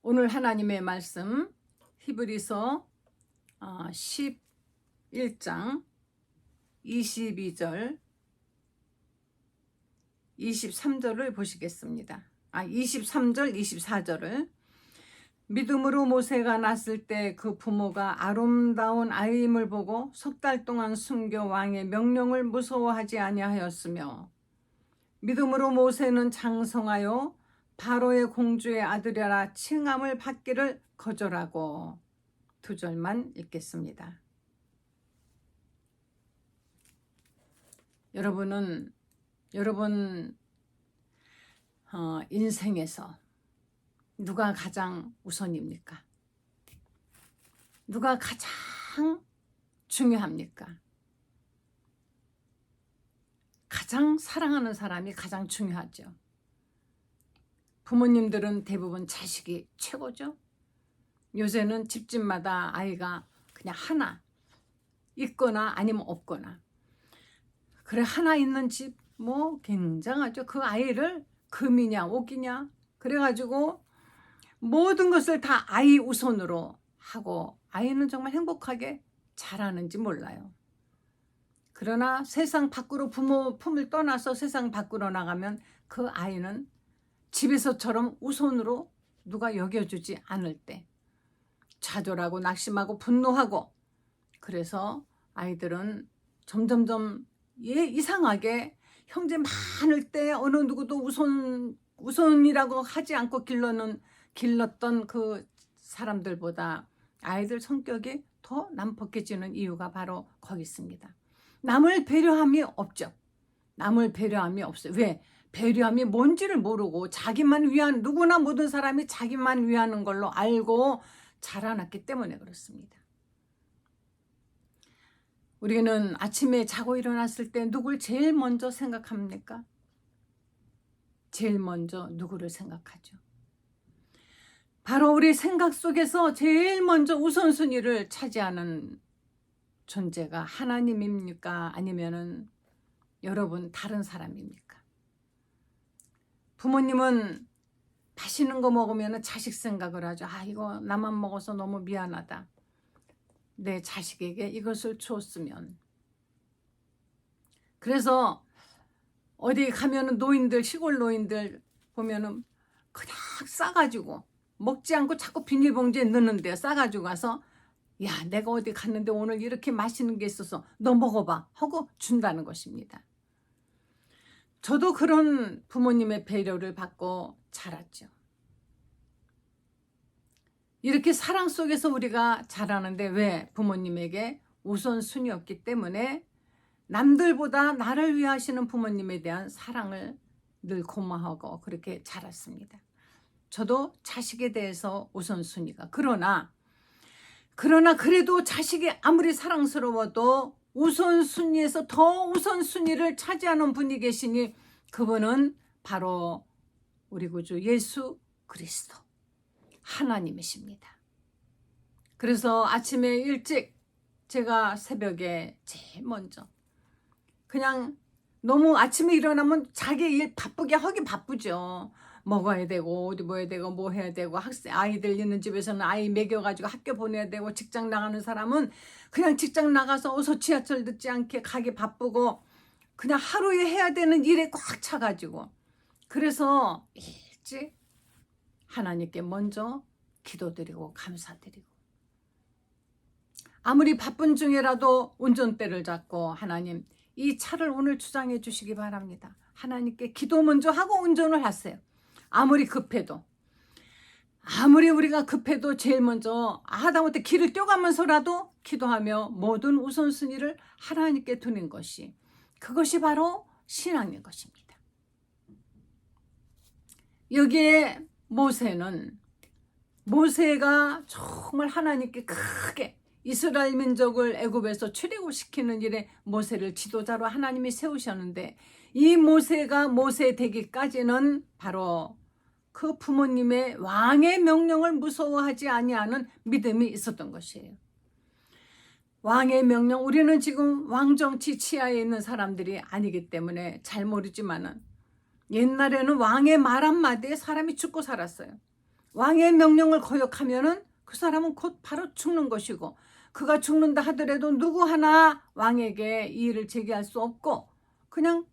오늘 하나님의 말씀 히브리서 11장 22절 23절을 보시겠습니다. 23절 24절을 믿음으로 모세가 낳았을 때 그 부모가 아름다운 아이임을 보고 석 달 동안 숨겨 왕의 명령을 무서워하지 아니하였으며 믿음으로 모세는 장성하여 바로의 공주의 아들이라 칭함을 받기를 거절하고. 2절만 읽겠습니다. 여러분 인생에서 누가 가장 우선입니까? 누가 가장 중요합니까? 가장 사랑하는 사람이 가장 중요하죠. 부모님들은 대부분 자식이 최고죠. 요새는 집집마다 아이가 그냥 하나 있거나 아니면 없거나. 그래, 하나 있는 집 뭐 굉장하죠. 그 아이를 금이냐 옥이냐 그래가지고 모든 것을 다 아이 우선으로 하고 아이는 정말 행복하게 자라는지 몰라요. 그러나 세상 밖으로 부모 품을 떠나서 세상 밖으로 나가면 그 아이는 집에서처럼 우선으로 누가 여겨주지 않을 때 좌절하고 낙심하고 분노하고, 그래서 아이들은 점점점 이상하게 형제 많을 때 어느 누구도 우선이라고 하지 않고 길렀던 그 사람들보다 아이들 성격이 더 난폭해지는 이유가 바로 거기 있습니다. 남을 배려함이 없죠. 남을 배려함이 없어요. 왜? 배려함이 뭔지를 모르고 자기만 위한, 누구나 모든 사람이 자기만 위하는 걸로 알고 자라났기 때문에 그렇습니다. 우리는 아침에 자고 일어났을 때 누굴 제일 먼저 생각합니까? 제일 먼저 누구를 생각하죠? 바로 우리 생각 속에서 제일 먼저 우선순위를 차지하는 존재가 하나님입니까? 아니면은 여러분 다른 사람입니까? 부모님은 맛있는 거 먹으면 자식 생각을 하죠. 이거 나만 먹어서 너무 미안하다. 내 자식에게 이것을 줬으면. 그래서 어디 가면은 시골 노인들 보면은 그냥 싸가지고 먹지 않고 자꾸 비닐봉지에 넣는데요. 싸가지고 가서 야, 내가 어디 갔는데 오늘 이렇게 맛있는 게 있어서 너 먹어봐 하고 준다는 것입니다. 저도 그런 부모님의 배려를 받고 자랐죠. 이렇게 사랑 속에서 우리가 자라는데 왜? 부모님에게 우선순위였기 때문에 남들보다 나를 위하시는 부모님에 대한 사랑을 늘 고마워하고 그렇게 자랐습니다. 저도 자식에 대해서 우선순위가. 그러나 그래도 자식이 아무리 사랑스러워도 우선순위에서 더 우선순위를 차지하는 분이 계시니 그분은 바로 우리 구주 예수 그리스도 하나님이십니다. 그래서 아침에 일찍 제가 새벽에 제일 먼저 그냥 너무 아침에 일어나면 자기 일 바쁘게 하기 바쁘죠. 먹어야 되고 어디 뭐해야 되고 뭐 해야 되고 아이들 있는 집에서는 아이 먹여가지고 학교 보내야 되고 직장 나가는 사람은 그냥 직장 나가서 어서 지하철 늦지 않게 가기 바쁘고 그냥 하루에 해야 되는 일에 꽉 차가지고 그래서 일찍 하나님께 먼저 기도드리고 감사드리고 아무리 바쁜 중에라도 운전대를 잡고 하나님 이 차를 오늘 주장해 주시기 바랍니다. 하나님께 기도 먼저 하고 운전을 하세요. 아무리 급해도 아무리 우리가 급해도 제일 먼저 하다못해 길을 뛰어가면서라도 기도하며 모든 우선순위를 하나님께 두는 것이 그것이 바로 신앙인 것입니다. 여기에 모세가 정말 하나님께 크게 이스라엘 민족을 애굽에서 출애굽시키는 일에 모세를 지도자로 하나님이 세우셨는데 이 모세가 모세 되기까지는 바로 그 부모님의 왕의 명령을 무서워하지 아니하는 믿음이 있었던 것이에요. 왕의 명령, 우리는 지금 왕정치 치하에 있는 사람들이 아니기 때문에 잘 모르지만은 옛날에는 왕의 말 한마디에 사람이 죽고 살았어요. 왕의 명령을 거역하면은 그 사람은 곧 바로 죽는 것이고, 그가 죽는다 하더라도 누구 하나 왕에게 이의를 제기할 수 없고, 그냥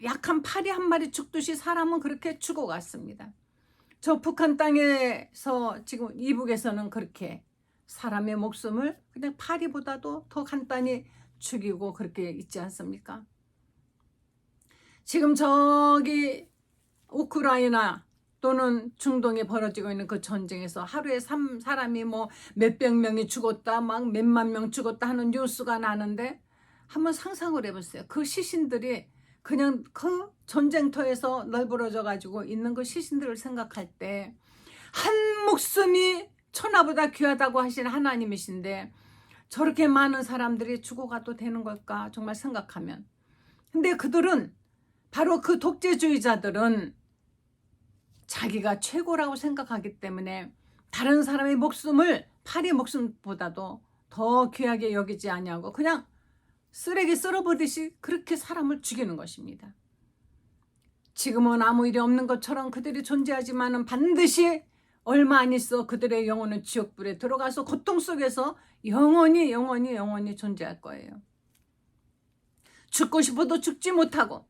약한 파리 한 마리 죽듯이 사람은 그렇게 죽어갔습니다. 저 북한 땅에서 지금 이북에서는 그렇게 사람의 목숨을 그냥 파리보다도 더 간단히 죽이고 그렇게 있지 않습니까? 지금 저기 우크라이나 또는 중동에 벌어지고 있는 그 전쟁에서 하루에 사람이 뭐 몇백 명이 죽었다, 막 몇만 명 죽었다 하는 뉴스가 나는데, 한번 상상을 해보세요. 그 시신들이 그냥 그 전쟁터에서 널브러져 가지고 있는 그 시신들을 생각할 때, 한 목숨이 천하보다 귀하다고 하신 하나님이신데 저렇게 많은 사람들이 죽어가도 되는 걸까 정말 생각하면. 근데 그들은, 바로 그 독재주의자들은 자기가 최고라고 생각하기 때문에 다른 사람의 목숨을 파리 목숨보다도 더 귀하게 여기지 아니하고 그냥 쓰레기 썰어보듯이 그렇게 사람을 죽이는 것입니다. 지금은 아무 일이 없는 것처럼 그들이 존재하지만은 반드시 얼마 안 있어 그들의 영혼은 지옥불에 들어가서 고통 속에서 영원히 존재할 거예요. 죽고 싶어도 죽지 못하고,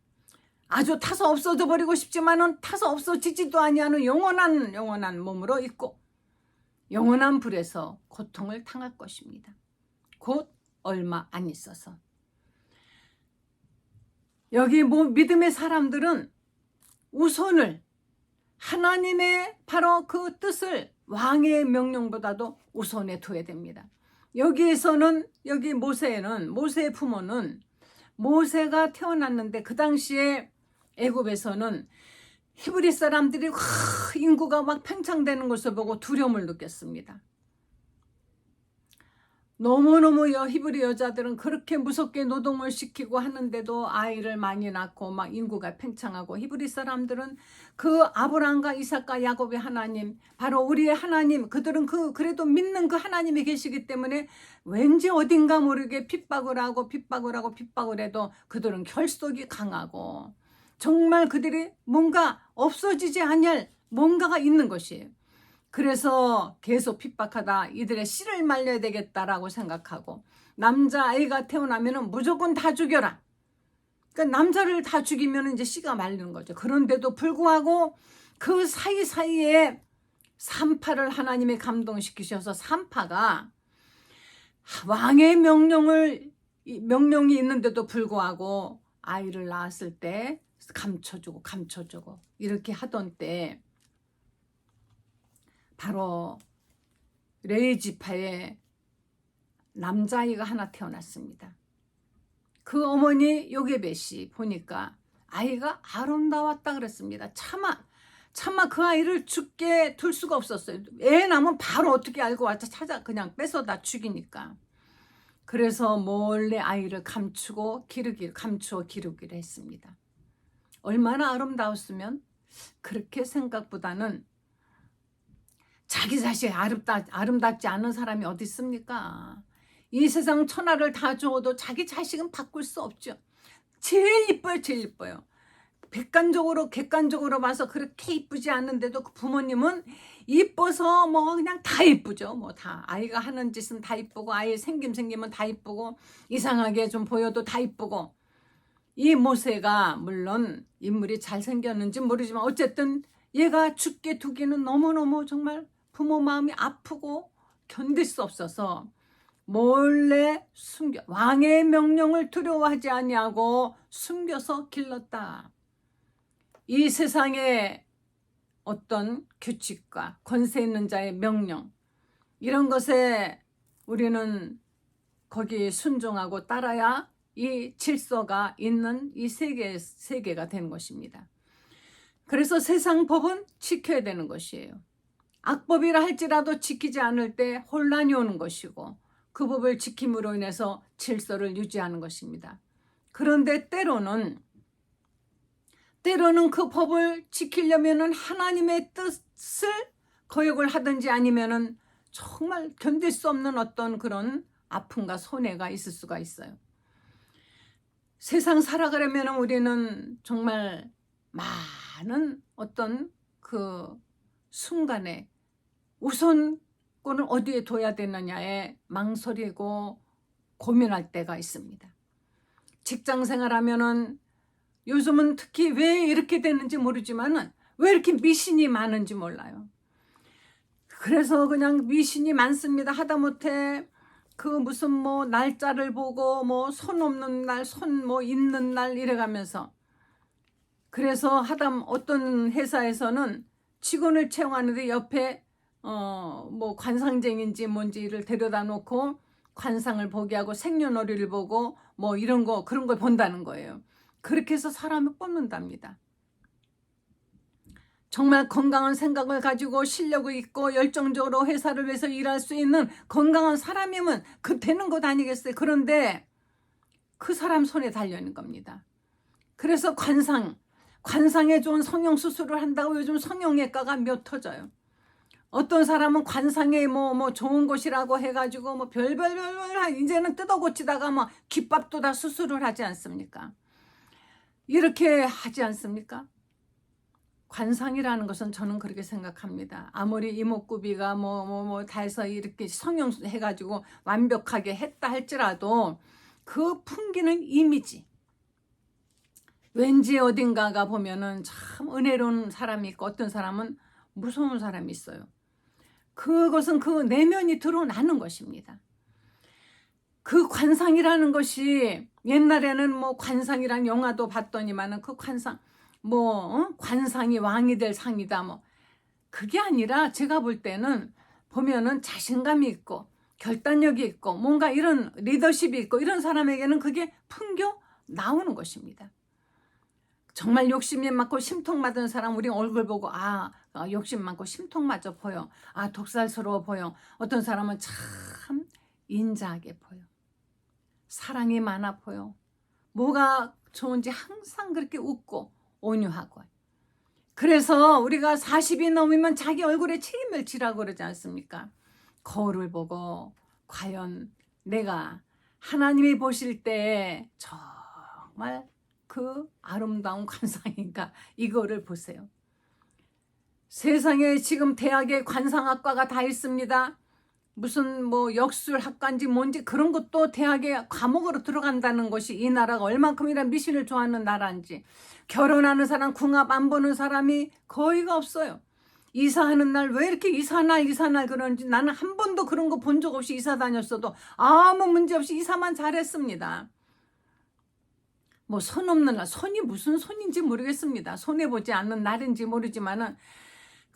아주 타서 없어져 버리고 싶지만은 타서 없어지지도 아니하는 영원한 몸으로 있고, 영원한 불에서 고통을 당할 것입니다. 곧 얼마 안 있어서. 여기 믿음의 사람들은 우선을, 하나님의 바로 그 뜻을 왕의 명령보다도 우선에 둬야 됩니다. 여기에서는, 여기 모세의 부모는, 모세가 태어났는데 그 당시에 애굽에서는 히브리 사람들이 인구가 막 팽창되는 것을 보고 두려움을 느꼈습니다. 너무너무 히브리 여자들은 그렇게 무섭게 노동을 시키고 하는데도 아이를 많이 낳고 막 인구가 팽창하고, 히브리 사람들은 그 아브라함과 이삭과 야곱의 하나님, 바로 우리의 하나님, 그들은 그래도 믿는 그 하나님이 계시기 때문에 왠지 어딘가 모르게 핍박을 해도 그들은 결속이 강하고, 정말 그들이 뭔가 없어지지 않을 뭔가가 있는 것이에요. 그래서 계속 핍박하다 이들의 씨를 말려야 되겠다라고 생각하고, 남자아이가 태어나면 무조건 다 죽여라. 그러니까 남자를 다 죽이면 이제 씨가 말리는 거죠. 그런데도 불구하고 그 사이사이에 산파를 하나님이 감동시키셔서, 산파가 왕의 명령이 있는데도 불구하고 아이를 낳았을 때 감춰주고 이렇게 하던 때, 바로 레위 지파에 남자아이가 하나 태어났습니다. 그 어머니 요게벳이 보니까 아이가 아름다웠다 그랬습니다. 차마 그 아이를 죽게 둘 수가 없었어요. 애 낳으면 바로 어떻게 알고 와서 그냥 뺏어다 죽이니까. 그래서 몰래 아이를 감추어 기르기를 했습니다. 얼마나 아름다웠으면, 그렇게 생각보다는 자기 자신이 아름답지 않은 사람이 어디 있습니까? 이 세상 천하를 다 주어도 자기 자식은 바꿀 수 없죠. 제일 이뻐요. 객관적으로 봐서 그렇게 이쁘지 않은데도 그 부모님은 이뻐서 뭐 그냥 다 이쁘죠. 뭐 다 아이가 하는 짓은 다 이쁘고, 아이 생기면 다 이쁘고, 이상하게 좀 보여도 다 이쁘고. 이 모세가 물론 인물이 잘생겼는지 모르지만 어쨌든 얘가 죽게 두기는 너무너무 정말 부모 마음이 아프고 견딜 수 없어서 몰래 왕의 명령을 두려워하지 아니하고 숨겨서 길렀다. 이 세상의 어떤 규칙과 권세 있는 자의 명령, 이런 것에 우리는 거기 순종하고 따라야 이 질서가 있는 이 세계가 되는 것입니다. 그래서 세상 법은 지켜야 되는 것이에요. 악법이라 할지라도 지키지 않을 때 혼란이 오는 것이고, 그 법을 지킴으로 인해서 질서를 유지하는 것입니다. 그런데 때로는 그 법을 지키려면은 하나님의 뜻을 거역을 하든지 아니면은 정말 견딜 수 없는 어떤 그런 아픔과 손해가 있을 수가 있어요. 세상 살아가려면 우리는 정말 많은 어떤 그 순간에 우선권을 어디에 둬야 되느냐에 망설이고 고민할 때가 있습니다. 직장 생활하면은 요즘은 특히 왜 이렇게 되는지 모르지만은 왜 이렇게 미신이 많은지 몰라요. 그래서 그냥 미신이 많습니다. 하다못해 그 무슨 뭐 날짜를 보고 뭐 손 없는 날, 손 뭐 있는 날 이래가면서, 그래서 어떤 회사에서는 직원을 채용하는데 옆에 뭐 관상쟁인지 뭔지를 데려다 놓고 관상을 보게 하고 생년월일을 보고 뭐 이런 거 그런 걸 본다는 거예요. 그렇게 해서 사람을 뽑는답니다. 정말 건강한 생각을 가지고 실력이 있고 열정적으로 회사를 위해서 일할 수 있는 건강한 사람이면 그 되는 것 아니겠어요? 그런데 그 사람 손에 달려있는 겁니다. 그래서 관상에 좋은 성형수술을 한다고 요즘 성형외과가 몇 터져요. 어떤 사람은 관상에 뭐 좋은 곳이라고 해가지고 뭐 별별 이제는 뜯어 고치다가 뭐 귓밥도 다 수술을 하지 않습니까? 이렇게 하지 않습니까? 관상이라는 것은 저는 그렇게 생각합니다. 아무리 이목구비가 다 해서 이렇게 성형해가지고 완벽하게 했다 할지라도 그 풍기는 이미지, 왠지 어딘가가 보면은 참 은혜로운 사람이 있고 어떤 사람은 무서운 사람이 있어요. 그것은 그 내면이 드러나는 것입니다. 그 관상이라는 것이 옛날에는 뭐 관상이란 영화도 봤더니만은 그 관상 관상이 왕이 될 상이다 뭐 그게 아니라 제가 볼 때는 보면은 자신감이 있고 결단력이 있고 뭔가 이런 리더십이 있고 이런 사람에게는 그게 풍겨 나오는 것입니다. 정말 욕심이 많고 심통 맞은 사람 우리 얼굴 보고 욕심 많고 심통 맞아 보여. 독살스러워 보여. 어떤 사람은 참 인자하게 보여. 사랑이 많아 보여. 뭐가 좋은지 항상 그렇게 웃고 온유하고. 그래서 우리가 40이 넘으면 자기 얼굴에 책임을 지라고 그러지 않습니까? 거울을 보고 과연 내가 하나님이 보실 때 정말 그 아름다운 관상인가 이거를 보세요. 세상에 지금 대학에 관상학과가 다 있습니다. 무슨 뭐 역술학과인지 뭔지 그런 것도 대학에 과목으로 들어간다는 것이 이 나라가 얼만큼이나 미신을 좋아하는 나라인지. 결혼하는 사람 궁합 안 보는 사람이 거의가 없어요. 이사하는 날 왜 이렇게 이사 날 그런지 나는 한 번도 그런 거 본 적 없이 이사 다녔어도 아무 문제 없이 이사만 잘했습니다. 뭐 손 없는 날, 손이 무슨 손인지 모르겠습니다. 손해보지 않는 날인지 모르지만은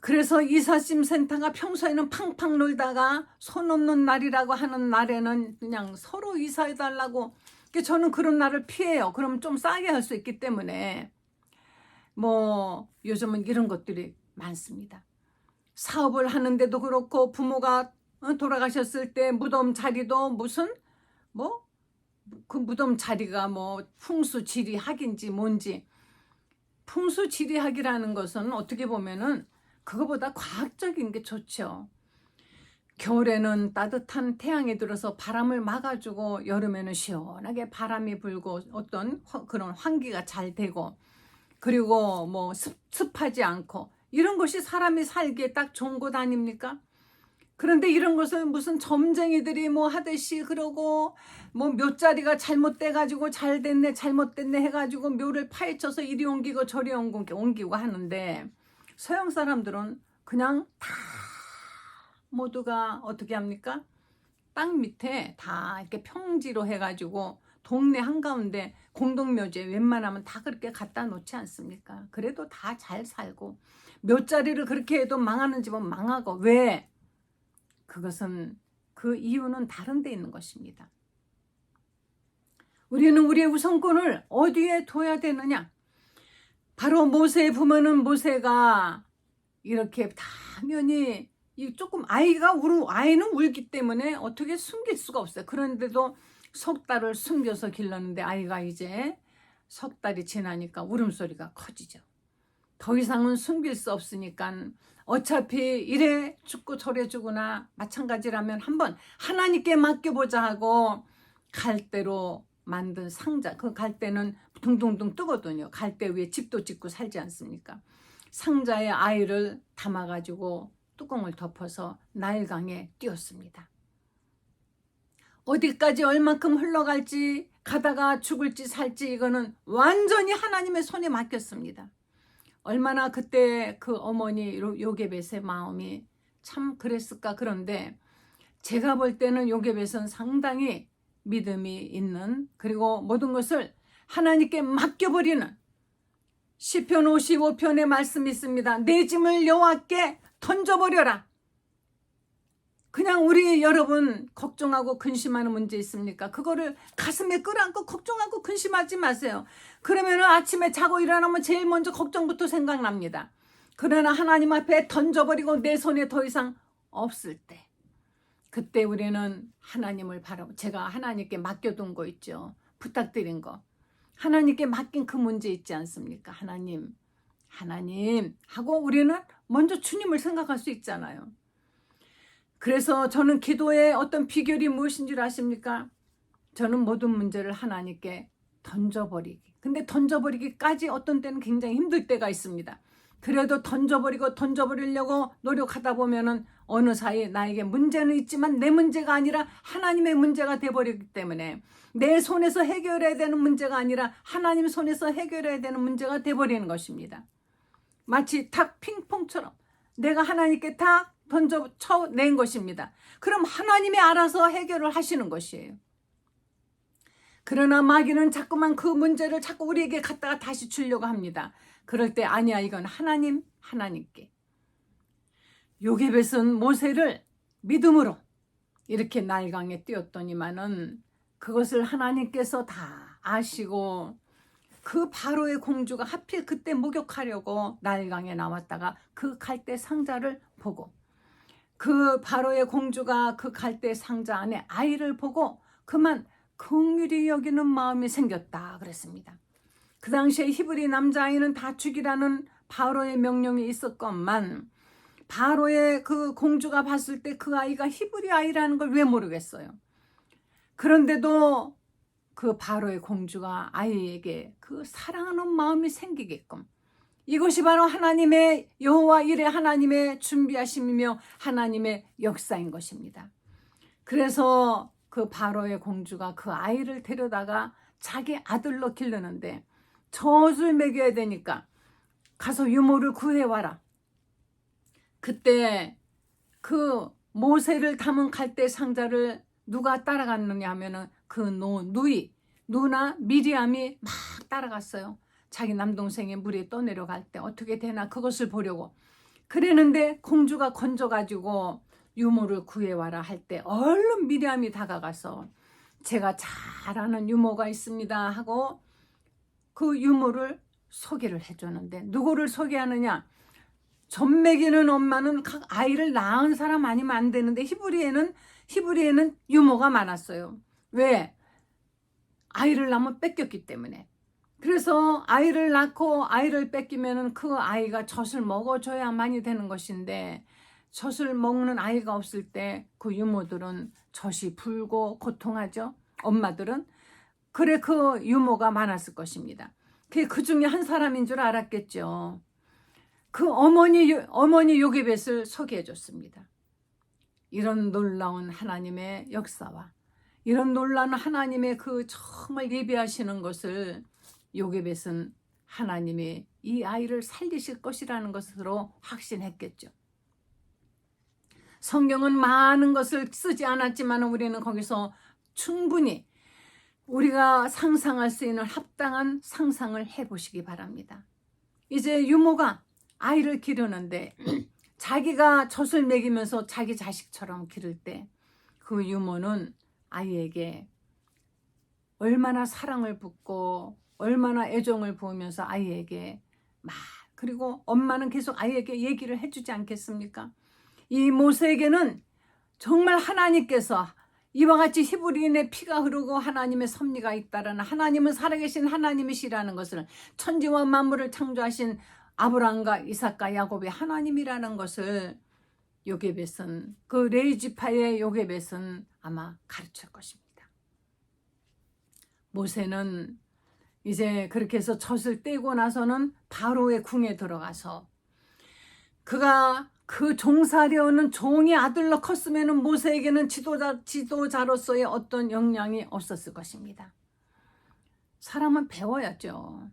그래서 이삿짐 센터가 평소에는 팡팡 놀다가 손 없는 날이라고 하는 날에는 그냥 서로 이사해달라고. 저는 그런 날을 피해요. 그럼 좀 싸게 할 수 있기 때문에. 뭐 요즘은 이런 것들이 많습니다. 사업을 하는데도 그렇고 부모가 돌아가셨을 때 무덤 자리도 무슨 그 무덤 자리가 뭐 풍수지리학인지 뭔지. 풍수지리학이라는 것은 어떻게 보면은 그거보다 과학적인 게 좋죠. 겨울에는 따뜻한 태양이 들어서 바람을 막아주고 여름에는 시원하게 바람이 불고 어떤 그런 환기가 잘 되고 그리고 뭐 습하지 않고 이런 것이 사람이 살기에 딱 좋은 곳 아닙니까? 그런데 이런 것을 무슨 점쟁이들이 뭐 하듯이 그러고 뭐 묘자리가 잘못돼가지고 잘 됐네 잘못됐네 해가지고 묘를 파헤쳐서 이리 옮기고 저리 옮기고 하는데 서양 사람들은 그냥 다 모두가 어떻게 합니까? 땅 밑에 다 이렇게 평지로 해가지고 동네 한가운데 공동묘지에 웬만하면 다 그렇게 갖다 놓지 않습니까? 그래도 다 잘 살고 묘자리를 그렇게 해도 망하는 집은 망하고. 왜? 그것은 그 이유는 다른 데 있는 것입니다. 우리는 우리의 우선권을 어디에 둬야 되느냐? 바로 모세의 부모는 모세가 이렇게 당연히 조금 아이는 울기 때문에 어떻게 숨길 수가 없어요. 그런데도 석 달을 숨겨서 길렀는데 아이가 이제 석 달이 지나니까 울음소리가 커지죠. 더 이상은 숨길 수 없으니까 어차피 이래 죽고 저래 죽으나 마찬가지라면 한번 하나님께 맡겨보자 하고 갈대로 만든 상자, 그 갈대는 둥둥둥 뜨거든요. 갈대 위에 집도 짓고 살지 않습니까? 상자에 아이를 다 담아가지고 뚜껑을 덮어서 나일강에 띄웠습니다. 어디까지 얼만큼 흘러갈지, 가다가 죽을지 살지 이거는 완전히 하나님의 손에 맡겼습니다. 얼마나 그때 그 어머니 요게벳의 마음이 참 그랬을까. 그런데 제가 볼 때는 요게벳은 상당히 믿음이 있는, 그리고 모든 것을 하나님께 맡겨버리는, 시편 55편의 말씀이 있습니다. 내 짐을 여호와께 던져버려라. 그냥 우리 여러분 걱정하고 근심하는 문제 있습니까? 그거를 가슴에 끌어안고 걱정하고 근심하지 마세요. 그러면 아침에 자고 일어나면 제일 먼저 걱정부터 생각납니다. 그러나 하나님 앞에 던져버리고 내 손에 더 이상 없을 때, 그때 우리는 하나님을 바라보고, 제가 하나님께 맡겨둔 거 있죠. 부탁드린 거. 하나님께 맡긴 그 문제 있지 않습니까? 하나님 하고 우리는 먼저 주님을 생각할 수 있잖아요. 그래서 저는 기도의 어떤 비결이 무엇인 줄 아십니까? 저는 모든 문제를 하나님께 던져버리기. 근데 던져버리기까지 어떤 때는 굉장히 힘들 때가 있습니다. 그래도 던져버리려고 노력하다 보면은 어느 사이 나에게 문제는 있지만 내 문제가 아니라 하나님의 문제가 돼버리기 때문에, 내 손에서 해결해야 되는 문제가 아니라 하나님 손에서 해결해야 되는 문제가 돼버리는 것입니다. 마치 탁 핑퐁처럼 내가 하나님께 탁 쳐낸 것입니다. 그럼 하나님이 알아서 해결을 하시는 것이에요. 그러나 마귀는 자꾸만 그 문제를 자꾸 우리에게 갖다가 다시 주려고 합니다. 그럴 때 아니야, 이건 하나님께. 요게벳은 모세를 믿음으로 이렇게 나일강에 띄웠더니만은 그것을 하나님께서 다 아시고, 그 바로의 공주가 하필 그때 목욕하려고 나일강에 나왔다가 그 갈대 상자를 보고, 그 바로의 공주가 그 갈대 상자 안에 아이를 보고 그만 긍휼히 여기는 마음이 생겼다 그랬습니다. 그 당시에 히브리 남자아이는 다 죽이라는 바로의 명령이 있었건만, 바로의 그 공주가 봤을 때 그 아이가 히브리 아이라는 걸 왜 모르겠어요. 그런데도 그 바로의 공주가 아이에게 그 사랑하는 마음이 생기게끔, 이것이 바로 하나님의 여호와 일의 하나님의 준비하심이며 하나님의 역사인 것입니다. 그래서 그 바로의 공주가 그 아이를 데려다가 자기 아들로 기르는데, 젖을 먹여야 되니까 가서 유모를 구해와라. 그때 그 모세를 담은 갈대 상자를 누가 따라갔느냐 하면은 그 누나 미리암이 막 따라갔어요. 자기 남동생이 물에 떠내려갈 때 어떻게 되나 그것을 보려고. 그랬는데 공주가 건져가지고 유모를 구해와라 할 때 얼른 미리암이 다가가서 제가 잘 아는 유모가 있습니다 하고 그 유모를 소개를 해주는데, 누구를 소개하느냐? 젖 먹이는 엄마는 각 아이를 낳은 사람 아니면 안 되는데 히브리에는 유모가 많았어요. 왜? 아이를 낳으면 뺏겼기 때문에. 그래서 아이를 낳고 아이를 뺏기면은 그 아이가 젖을 먹어줘야만이 되는 것인데, 젖을 먹는 아이가 없을 때 그 유모들은 젖이 불고 고통하죠. 엄마들은. 그래 그 유모가 많았을 것입니다. 그 중에 한 사람인 줄 알았겠죠. 그 어머니 요게벳을 소개해 줬습니다. 이런 놀라운 하나님의 역사와 이런 놀라운 하나님의 그 정말 예비하시는 것을 요게벳은 하나님이 이 아이를 살리실 것이라는 것으로 확신했겠죠. 성경은 많은 것을 쓰지 않았지만 우리는 거기서 충분히 우리가 상상할 수 있는 합당한 상상을 해보시기 바랍니다. 이제 유모가 아이를 기르는데 자기가 젖을 먹이면서 자기 자식처럼 기를 때 그 유모는 아이에게 얼마나 사랑을 붓고 얼마나 애정을 부으면서 아이에게 그리고 엄마는 계속 아이에게 얘기를 해주지 않겠습니까? 이 모세에게는 정말 하나님께서 이와 같이 히브리인의 피가 흐르고 하나님의 섭리가 있다라는, 하나님은 살아계신 하나님이시라는 것을, 천지와 만물을 창조하신 아브라함과 이삭과 야곱의 하나님이라는 것을 요게벳은, 그 레위지파의 요게벳은 아마 가르칠 것입니다. 모세는 이제 그렇게 해서 젖을 떼고 나서는 바로의 궁에 들어가서 그가 그 종살이오는 종의 아들로 컸으면 모세에게는 지도자로서의 어떤 역량이 없었을 것입니다. 사람은 배워야죠.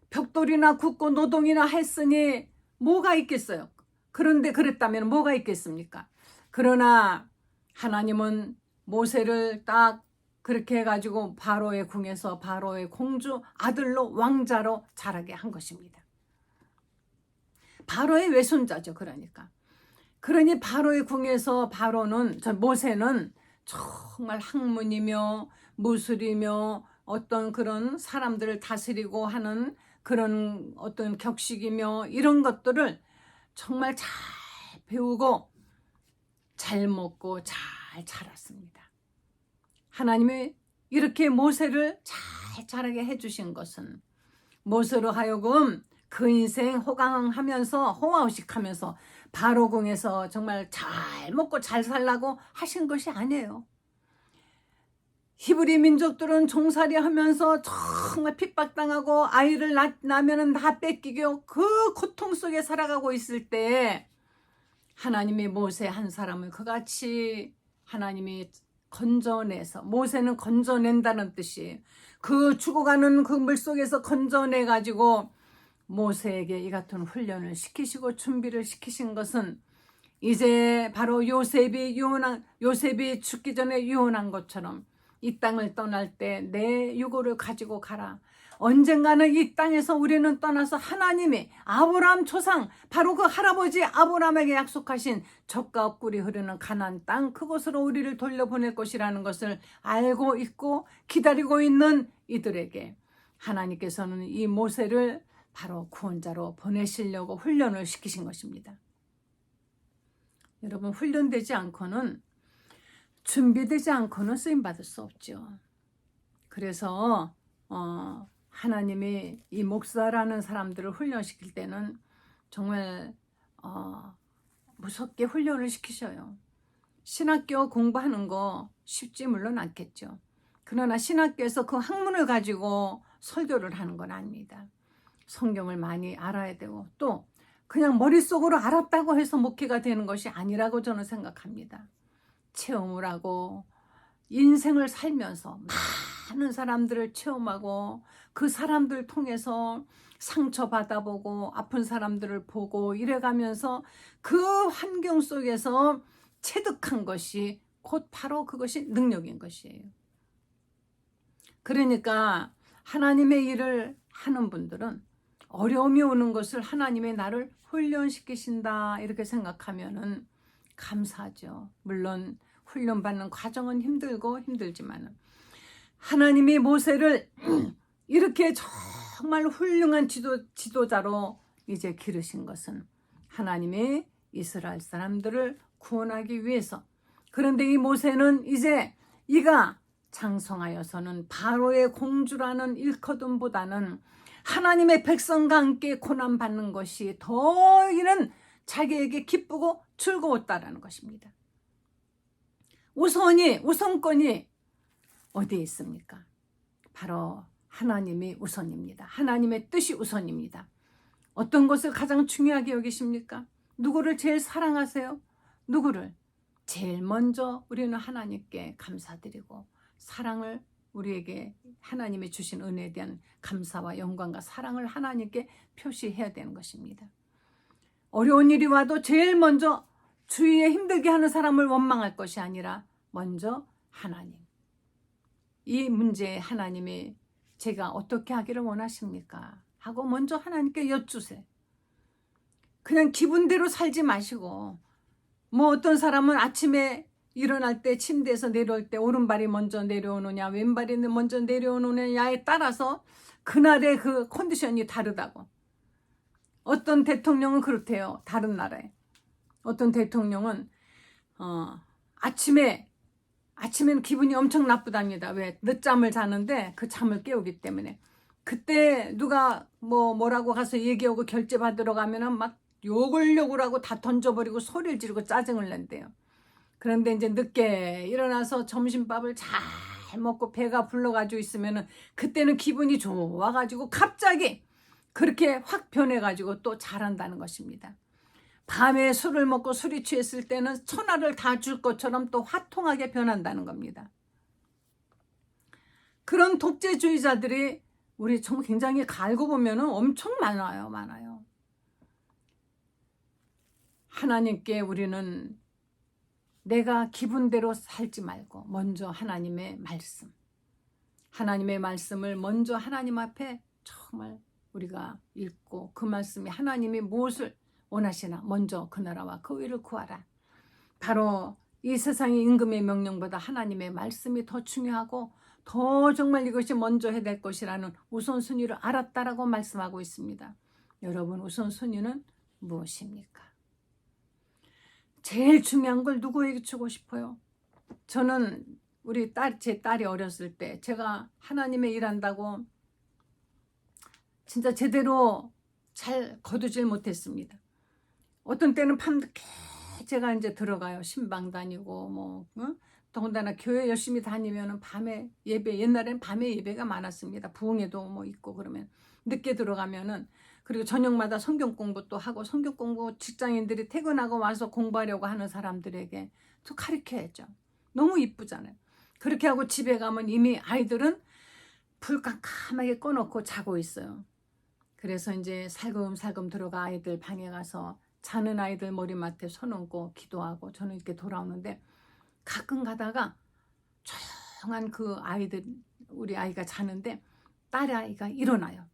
벽돌이나 굽고 노동이나 했으니 뭐가 있겠어요? 그런데 그랬다면 뭐가 있겠습니까? 그러나 하나님은 모세를 딱 그렇게 해가지고 바로의 궁에서 바로의 공주 아들로 왕자로 자라게 한 것입니다. 바로의 외손자죠. 그러니 바로의 궁에서 모세는 정말 학문이며 무술이며 어떤 그런 사람들을 다스리고 하는 그런 어떤 격식이며 이런 것들을 정말 잘 배우고 잘 먹고 잘 자랐습니다. 하나님이 이렇게 모세를 잘 자라게 해주신 것은 모세로 하여금 그 인생 호강하면서 바로궁에서 정말 잘 먹고 잘 살라고 하신 것이 아니에요. 히브리 민족들은 종살이 하면서 정말 핍박당하고 아이를 낳으면 다 뺏기고 그 고통 속에 살아가고 있을 때 하나님이 모세 한 사람을 그같이 하나님이 건져내서, 모세는 건져낸다는 뜻이에요. 그 죽어가는 그 물속에서 건져내가지고 모세에게 이 같은 훈련을 시키시고 준비를 시키신 것은 이제 바로 요셉이 죽기 전에 유언한 것처럼 이 땅을 떠날 때 내 유고를 가지고 가라. 언젠가는 이 땅에서 우리는 떠나서 하나님이 아브라함 조상, 바로 그 할아버지 아브라함에게 약속하신 젖과 꿀이 흐르는 가나안 땅, 그곳으로 우리를 돌려보낼 것이라는 것을 알고 있고 기다리고 있는 이들에게 하나님께서는 이 모세를 바로 구원자로 보내시려고 훈련을 시키신 것입니다. 여러분, 훈련되지 않고는, 준비되지 않고는 쓰임받을 수 없죠. 그래서 하나님이 이 목사라는 사람들을 훈련시킬 때는 정말 무섭게 훈련을 시키셔요. 신학교 공부하는 거 쉽지 물론 않겠죠. 그러나 신학교에서 그 학문을 가지고 설교를 하는 건 아닙니다. 성경을 많이 알아야 되고 또 그냥 머릿속으로 알았다고 해서 목회가 되는 것이 아니라고 저는 생각합니다. 체험을 하고 인생을 살면서 많은 사람들을 체험하고 그 사람들 통해서 상처받아보고 아픈 사람들을 보고 이래가면서 그 환경 속에서 체득한 것이 곧 바로 그것이 능력인 것이에요. 그러니까 하나님의 일을 하는 분들은 어려움이 오는 것을 하나님의 나를 훈련시키신다 이렇게 생각하면은 감사하죠. 물론 훈련받는 과정은 힘들고 힘들지만 하나님이 모세를 이렇게 정말 훌륭한 지도자로 이제 기르신 것은 하나님의 이스라엘 사람들을 구원하기 위해서. 그런데 이 모세는 이제 이가 장성하여서는 바로의 공주라는 일거둠보다는 하나님의 백성과 함께 고난받는 것이 더 이는 자기에게 기쁘고 즐거웠다라는 것입니다. 우선권이 어디에 있습니까? 바로 하나님이 우선입니다. 하나님의 뜻이 우선입니다. 어떤 것을 가장 중요하게 여기십니까? 누구를 제일 사랑하세요? 누구를? 제일 먼저 우리는 하나님께 감사드리고 사랑을 우리에게 하나님이 주신 은혜에 대한 감사와 영광과 사랑을 하나님께 표시해야 되는 것입니다. 어려운 일이 와도 제일 먼저 주위에 힘들게 하는 사람을 원망할 것이 아니라 먼저 하나님. 이 문제에 하나님이 제가 어떻게 하기를 원하십니까? 하고 먼저 하나님께 여쭈세요. 그냥 기분대로 살지 마시고 뭐 어떤 사람은 아침에 일어날 때 침대에서 내려올 때 오른발이 먼저 내려오느냐 왼발이 먼저 내려오느냐에 따라서 그날의 그 컨디션이 다르다고. 어떤 대통령은 그렇대요. 다른 나라에. 어떤 대통령은 아침에는 기분이 엄청 나쁘답니다. 왜? 늦잠을 자는데 그 잠을 깨우기 때문에. 그때 누가 뭐라고 가서 얘기하고 결제 받으러 가면은 막 욕을 하고 다 던져버리고 소리를 지르고 짜증을 낸대요. 그런데 이제 늦게 일어나서 점심밥을 잘 먹고 배가 불러가지고 있으면은 그때는 기분이 좋아가지고 갑자기 그렇게 확 변해가지고 또 잘한다는 것입니다. 밤에 술을 먹고 술이 취했을 때는 천하를 다 줄 것처럼 또 화통하게 변한다는 겁니다. 그런 독재주의자들이 우리 정말 굉장히 알고 보면 엄청 많아요. 하나님께 우리는 내가 기분대로 살지 말고 먼저 하나님의 말씀을 먼저 하나님 앞에 정말 우리가 읽고 그 말씀이 하나님이 무엇을 원하시나 먼저 그 나라와 그 의를 구하라. 바로 이 세상의 임금의 명령보다 하나님의 말씀이 더 중요하고 더 정말 이것이 먼저 해야 될 것이라는 우선순위를 알았다라고 말씀하고 있습니다. 여러분, 우선순위는 무엇입니까? 제일 중요한 걸 누구에게 주고 싶어요? 저는 제 딸이 어렸을 때 제가 하나님의 일한다고 진짜 제대로 잘 거두질 못했습니다. 어떤 때는 밤늦게 제가 이제 들어가요. 신방 다니고 더군다나 교회 열심히 다니면은 밤에 예배, 옛날엔 밤에 예배가 많았습니다. 부흥회도 있고 그러면 늦게 들어가면은, 그리고 저녁마다 성경 공부도 하고, 성경 공부 직장인들이 퇴근하고 와서 공부하려고 하는 사람들에게 또 가르쳐야죠. 너무 이쁘잖아요. 그렇게 하고 집에 가면 이미 아이들은 불 깜깜하게 꺼놓고 자고 있어요. 그래서 이제 살금살금 들어가 아이들 방에 가서 자는 아이들 머리맡에 손 얹고 기도하고 저는 이렇게 돌아오는데, 가끔 가다가 조용한 그 아이들, 우리 아이가 자는데 딸 아이가 일어나요.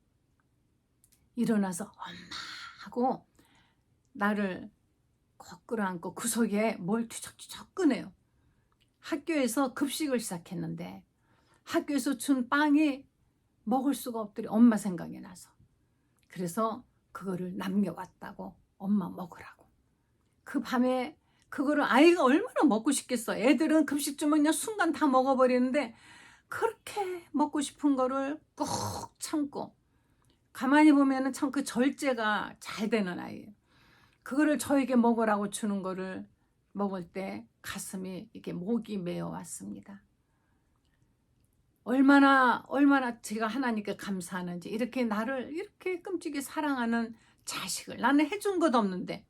일어나서 엄마 하고 나를 꼭 끌어안고 구석에 뭘 뒤적뒤적 꺼내요. 학교에서 급식을 시작했는데 학교에서 준 빵이 먹을 수가 없더니 엄마 생각이 나서, 그래서 그거를 남겨왔다고 엄마 먹으라고. 그 밤에 그거를 아이가 얼마나 먹고 싶겠어. 애들은 급식 주면 그냥 순간 다 먹어버리는데 그렇게 먹고 싶은 거를 꼭 참고, 가만히 보면은 참 그 절제가 잘 되는 아이예요. 그거를 저에게 먹으라고 주는 거를 먹을 때 가슴이 이렇게 목이 메어 왔습니다. 얼마나 제가 하나님께 감사하는지, 이렇게 나를 이렇게 끔찍이 사랑하는 자식을 나는 해준 것 없는데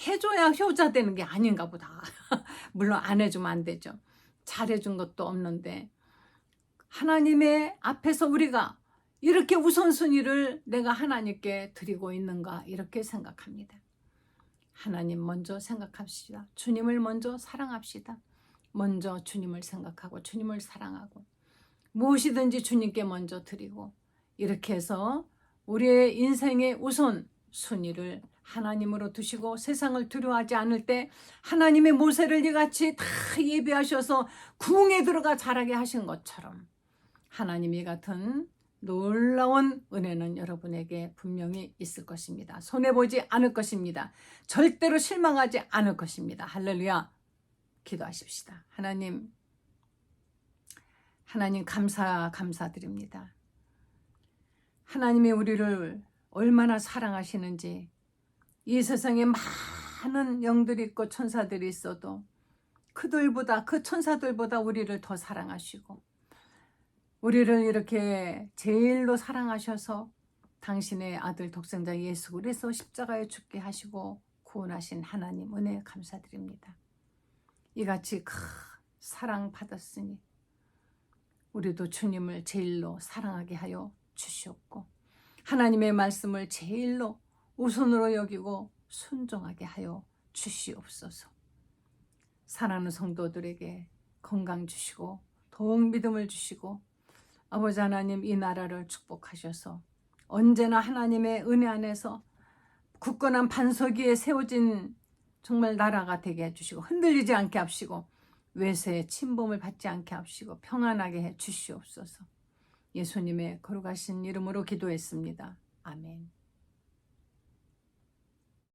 해줘야 효자 되는 게 아닌가 보다. 물론 안 해주면 안 되죠. 잘해준 것도 없는데 하나님의 앞에서 우리가 이렇게 우선순위를 내가 하나님께 드리고 있는가, 이렇게 생각합니다. 하나님 먼저 생각합시다. 주님을 먼저 사랑합시다. 먼저 주님을 생각하고 주님을 사랑하고 무엇이든지 주님께 먼저 드리고, 이렇게 해서 우리의 인생의 우선순위를 하나님으로 두시고 세상을 두려워하지 않을 때 하나님의 모세를 이같이 다 예배하셔서 궁에 들어가 자라게 하신 것처럼 하나님이 같은 놀라운 은혜는 여러분에게 분명히 있을 것입니다. 손해보지 않을 것입니다. 절대로 실망하지 않을 것입니다. 할렐루야. 기도하십시다. 하나님 감사드립니다. 하나님이 우리를 얼마나 사랑하시는지, 이 세상에 많은 영들이 있고 천사들이 있어도 그 천사들보다 우리를 더 사랑하시고 우리를 이렇게 제일로 사랑하셔서 당신의 아들 독생자 예수 그리스도 십자가에 죽게 하시고 구원하신 하나님 은혜 감사드립니다. 이같이 큰 사랑 받았으니 우리도 주님을 제일로 사랑하게 하여 주시옵고 하나님의 말씀을 제일로 우선으로 여기고 순종하게 하여 주시옵소서. 사랑하는 성도들에게 건강 주시고 더욱 믿음을 주시고 아버지 하나님, 이 나라를 축복하셔서 언제나 하나님의 은혜 안에서 굳건한 반석 위에 세워진 정말 나라가 되게 해주시고 흔들리지 않게 하시고 외세의 침범을 받지 않게 하시고 평안하게 해 주시옵소서. 예수님의 거룩하신 이름으로 기도했습니다. 아멘.